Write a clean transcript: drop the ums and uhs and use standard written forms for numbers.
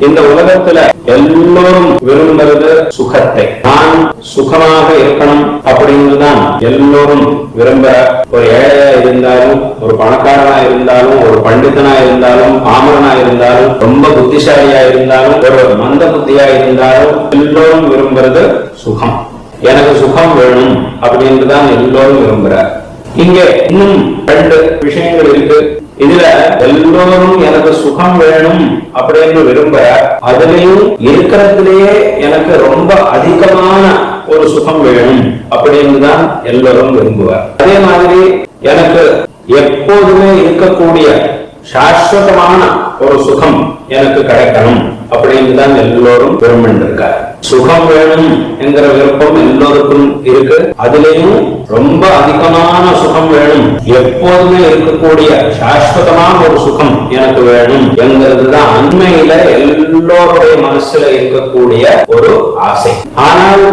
இந்த உலகத்துல எல்லோரும் விரும்புறது சுகத்தை. நான் சுகமாக இருக்கணும் அப்படின்னுதான் எல்லோரும் விரும்புற. ஒரு ஏழையா இருந்தாலும், ஒரு பணக்காரனா இருந்தாலும், ஒரு பண்டிதனா இருந்தாலும், பாமரனா இருந்தாலும், ரொம்ப புத்திசாலியா இருந்தாலும், ஒரு மந்த புத்தியா இருந்தாலும் எல்லோரும் விரும்புறது சுகம். எனக்கு சுகம் வேணும் அப்படின்னுதான் எல்லோரும் விரும்புறார். இங்கே இன்னும் 2 விஷயங்கள் இருக்கு. இதுல எல்லோரும் எனக்கு சுகம் வேணும் அப்படின்னு விரும்புற, அதுலயும் இருக்கிறதுலயே எனக்கு ரொம்ப அதிகமான ஒரு சுகம் வேணும் அப்படின்னு தான் எல்லோரும் விரும்புவார். அதே மாதிரி எனக்கு எப்போதுமே இருக்கக்கூடிய சாஸ்வதமான ஒரு சுகம் எனக்கு கிடைக்கணும் அப்படின்னு தான் எல்லோரும் விரும்பின்றிருக்கார். சுகம் வேணும் என்கிற விருப்பம் எல்லோருக்கும் இருக்கு. அதுலயும் ரொம்ப அதிகமான சுகம் வேணும், எப்போதுமே இருக்கக்கூடிய சாஸ்வதமான ஒரு சுகம் எனக்கு வேணும் என்கிறதுதான் உண்மையில எல்லோருடைய மனசுல இருக்கக்கூடிய ஒரு ஆசை. ஆனால்